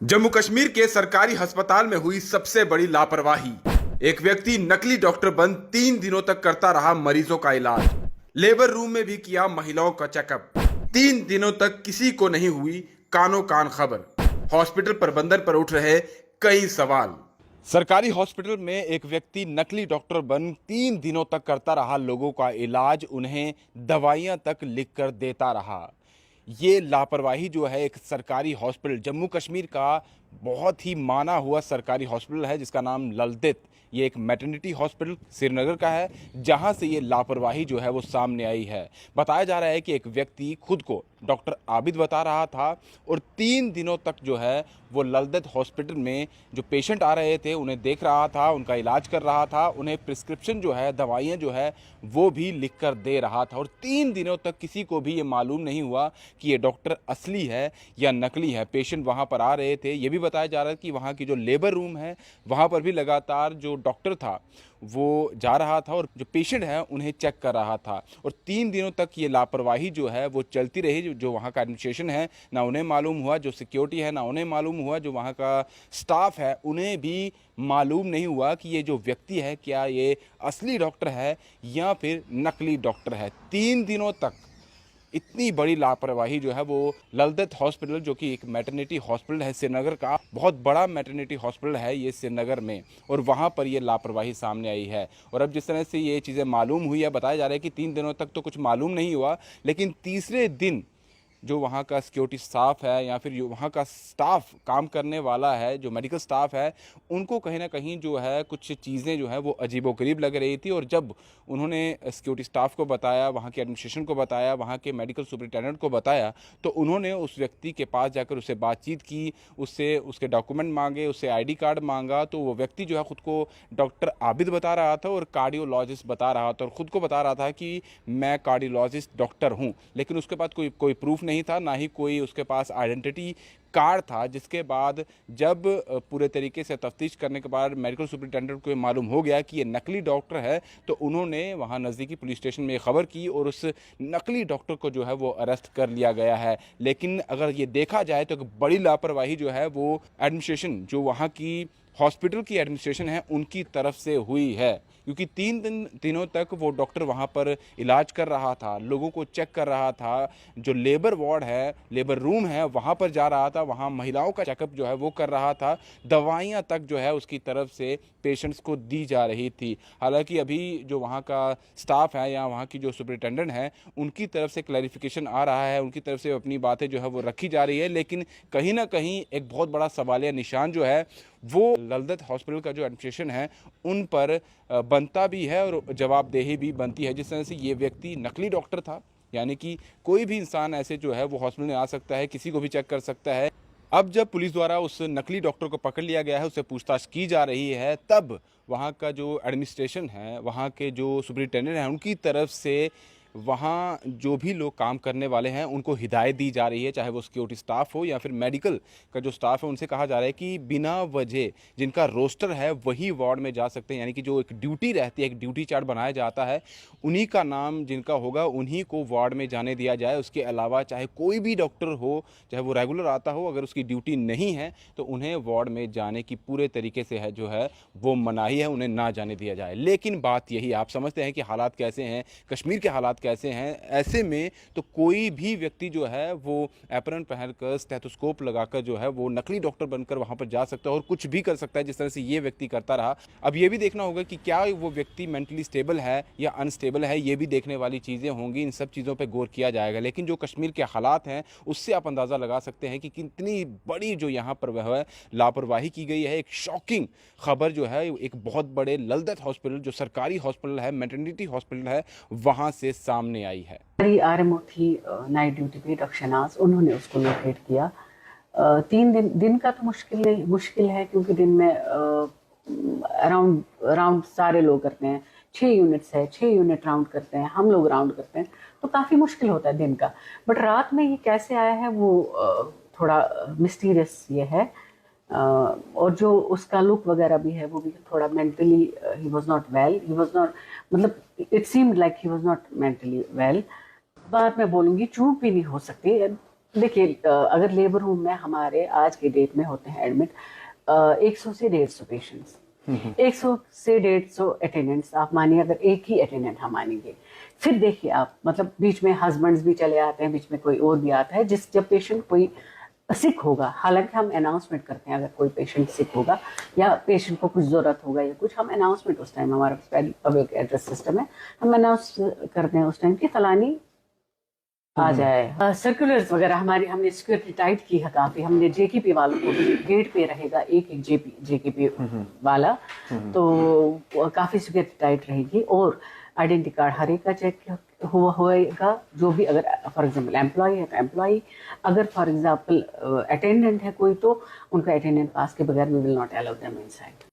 जम्मू कश्मीर के सरकारी अस्पताल में हुई सबसे बड़ी लापरवाही। एक व्यक्ति नकली डॉक्टर बन 3 दिनों तक करता रहा मरीजों का इलाज। लेबर रूम में भी किया महिलाओं का चेकअप। 3 दिनों तक किसी को नहीं हुई कानो कान खबर। हॉस्पिटल प्रबंधन पर उठ रहे कई सवाल। सरकारी हॉस्पिटल में एक व्यक्ति नकली डॉक्टर बन 3 दिनों तक करता रहा लोगों का इलाज, उन्हें दवाइयां तक लिखकर देता रहा। ये लापरवाही जो है एक सरकारी हॉस्पिटल, जम्मू कश्मीर का बहुत ही माना हुआ सरकारी हॉस्पिटल है जिसका नाम ललदेत। ये एक मैटरनिटी हॉस्पिटल श्रीनगर का है जहां से ये लापरवाही जो है वो सामने आई है। बताया जा रहा है कि एक व्यक्ति खुद को डॉक्टर आबिद बता रहा था और 3 दिनों तक जो है वो ललदेत हॉस्पिटल में जो पेशेंट आ रहे थे उन्हें देख रहा था, उनका इलाज कर रहा था, उन्हें प्रिस्क्रिप्शन जो है, दवाइयाँ जो है वो भी लिख कर दे रहा था। और 3 दिनों तक किसी को भी ये मालूम नहीं हुआ कि ये डॉक्टर असली है या नकली है। पेशेंट वहाँ पर आ रहे थे। ये भी बताया जा रहा है कि वहाँ की जो लेबर रूम है वहाँ पर भी लगातार जो डॉक्टर था वो जा रहा था और जो पेशेंट है उन्हें चेक कर रहा था। और 3 दिनों तक ये लापरवाही जो है वो चलती रही। जो वहाँ का एडमिनिस्ट्रेशन है ना उन्हें मालूम हुआ, जो सिक्योरिटी है ना उन्हें मालूम हुआ, जो वहाँ का स्टाफ है उन्हें भी मालूम नहीं हुआ कि ये जो व्यक्ति है क्या ये असली डॉक्टर है या फिर नकली डॉक्टर है। 3 दिनों तक इतनी बड़ी लापरवाही जो है वो ललदेत हॉस्पिटल, जो कि एक मैटरनिटी हॉस्पिटल है श्रीनगर का, बहुत बड़ा मैटरनिटी हॉस्पिटल है ये श्रीनगर में, और वहाँ पर ये लापरवाही सामने आई है। और अब जिस तरह से ये चीज़ें मालूम हुई है, बताया जा रहा है कि 3 दिनों तक तो कुछ मालूम नहीं हुआ, लेकिन तीसरे दिन जो वहाँ का सिक्योरिटी स्टाफ है या फिर जो वहाँ का स्टाफ काम करने वाला है, जो मेडिकल स्टाफ है, उनको कहीं ना कहीं जो है कुछ चीज़ें जो है वो अजीबोगरीब लग रही थी। और जब उन्होंने सिक्योरिटी स्टाफ को बताया, वहाँ के एडमिनिस्ट्रेशन को बताया, वहाँ के मेडिकल सुपरिटेंडेंट को बताया, तो उन्होंने उस व्यक्ति के पास जाकर उससे बातचीत की, उससे उसके डॉक्यूमेंट मांगे, उससे ID कार्ड मांगा। तो वो व्यक्ति जो है ख़ुद को डॉक्टर आबिद बता रहा था और कार्डियोलॉजिस्ट बता रहा था, और ख़ुद को बता रहा था कि मैं कार्डियोलॉजिस्ट डॉक्टर हूँ, लेकिन उसके पास कोई प्रूफ नहीं था, ना ही कोई उसके पास आइडेंटिटी कार्ड था। जिसके बाद जब पूरे तरीके से तफ्तीश करने के बाद मेडिकल सुपरिटेंडेंट को मालूम हो गया कि ये नकली डॉक्टर है, तो उन्होंने वहाँ नज़दीकी पुलिस स्टेशन में खबर की और उस नकली डॉक्टर को जो है वो अरेस्ट कर लिया गया है। लेकिन अगर ये देखा जाए तो एक बड़ी लापरवाही जो है वो एडमिनिस्ट्रेशन, जो वहाँ की हॉस्पिटल की एडमिनिस्ट्रेशन है, उनकी तरफ से हुई है। क्योंकि 3 दिनों तक वो डॉक्टर वहाँ पर इलाज कर रहा था, लोगों को चेक कर रहा था, जो लेबर वार्ड है, लेबर रूम है, वहाँ पर जा रहा था, वहाँ महिलाओं का चेकअप जो है वो कर रहा था, दवाइयाँ तक जो है उसकी तरफ से पेशेंट्स को दी जा रही थी। हालांकि अभी जो वहाँ का स्टाफ है या वहाँ की जो सुपरिटेंडेंट है, उनकी तरफ से क्लैरिफिकेशन आ रहा है, उनकी तरफ से अपनी बातें जो है वो रखी जा रही है, लेकिन कहीं ना कहीं एक बहुत बड़ा सवालिया निशान जो है वो ललदेत हॉस्पिटल का जो एडमिनिस्ट्रेशन है उन पर बनता भी है और जवाबदेही भी बनती है। जिस तरह से ये व्यक्ति नकली डॉक्टर था, यानी कि कोई भी इंसान ऐसे जो है वो हॉस्पिटल में आ सकता है, किसी को भी चेक कर सकता है। अब जब पुलिस द्वारा उस नकली डॉक्टर को पकड़ लिया गया है, उससे पूछताछ की जा रही है, तब वहाँ का जो एडमिनिस्ट्रेशन है, वहाँ के जो सुपरिटेंडेंट हैं, उनकी तरफ से वहाँ जो भी लोग काम करने वाले हैं उनको हिदायत दी जा रही है, चाहे वो सिक्योरिटी स्टाफ हो या फिर मेडिकल का जो स्टाफ है, उनसे कहा जा रहा है कि बिना वजह जिनका रोस्टर है वही वार्ड में जा सकते हैं। यानी कि जो एक ड्यूटी रहती है, एक ड्यूटी चार्ट बनाया जाता है, उन्हीं का नाम जिनका होगा उन्हीं को वार्ड में जाने दिया जाए। उसके अलावा चाहे कोई भी डॉक्टर हो, चाहे वो रेगुलर आता हो, अगर उसकी ड्यूटी नहीं है तो उन्हें वार्ड में जाने की पूरे तरीके से है जो है वो मनाही है, उन्हें ना जाने दिया जाए। लेकिन बात यही, आप समझते हैं कि हालात कैसे हैं, कश्मीर के हालात कैसे हैं, ऐसे में तो कोई भी व्यक्ति जो है वो एप्रन पहनकर, स्टेथोस्कोप लगाकर जो है वो नकली डॉक्टर बनकर वहां पर जा सकता है और कुछ भी कर सकता है, जिस तरह से ये व्यक्ति करता रहा। अब ये भी देखना होगा कि क्या वो व्यक्ति मेंटली स्टेबल है या अनस्टेबल है, ये भी देखने वाली चीज़ें होंगी। इन सब चीज़ों पर गौर किया जाएगा। लेकिन जो कश्मीर के हालात हैं उससे आप अंदाज़ा लगा सकते हैं कि कितनी बड़ी जो यहाँ पर वह है लापरवाही की गई है। एक शॉकिंग खबर जो है एक बहुत बड़े ललदेत हॉस्पिटल, जो सरकारी हॉस्पिटल है, मैटरनिटी हॉस्पिटल है, वहाँ से सामने आई है। RMO थी नाइट ड्यूटी पे, डॉक्टर शनाज, उन्होंने उसको लोकेट किया। 3 दिन का तो मुश्किल है क्योंकि दिन में राउंड सारे लोग करते हैं, 6 यूनिट्स है, 6 यूनिट राउंड करते हैं, हम लोग राउंड करते हैं, तो काफ़ी मुश्किल होता है दिन का। बट रात में ये कैसे आया है वो थोड़ा मिस्टीरियस ये है। और जो उसका लुक वगैरह भी है वो भी थोड़ा mentally he was not well, he was not, मतलब it seemed like he was not mentally well. बात मैं बोलूँगी, चूक भी नहीं हो सकती, देखिए अगर लेबर रूम में हमारे आज के डेट में होते हैं एडमिट 100 से 150 पेशेंट्स, 100 से 150 अटेंडेंट्स आप मानिए, अगर एक ही अटेंडेंट हम मानेंगे, फिर देखिए आप मतलब बीच में हस्बैंड्स भी चले आते हैं, बीच में कोई और भी आता है, जब पेशेंट कोई सिक होगा, हालांकि हम अनाउंसमेंट करते हैं अगर कोई पेशेंट सिक होगा या पेशेंट को कुछ ज़रूरत होगा या कुछ, हम अनाउंसमेंट उस टाइम, हमारा पब्लिक एड्रेस सिस्टम है, हम अनाउंस करते हैं उस टाइम की फलानी आ जाए। सर्कुलर्स वगैरह हमारी, हमने सिक्योरिटी टाइट की है काफ़ी, हमने जेकेपी वालों को भी, गेट पे रहेगा एक एक जेकेपी वाला, तो काफ़ी सिक्योरिटी टाइट रहेगी, और आइडेंटिटी कार्ड हर एक का चेक होएगा, जो भी, अगर फॉर एग्जांपल एम्प्लॉय है तो एम्प्लॉय, अगर फॉर एग्जांपल अटेंडेंट है कोई तो उनका अटेंडेंट पास के बगैर we will not allow them inside.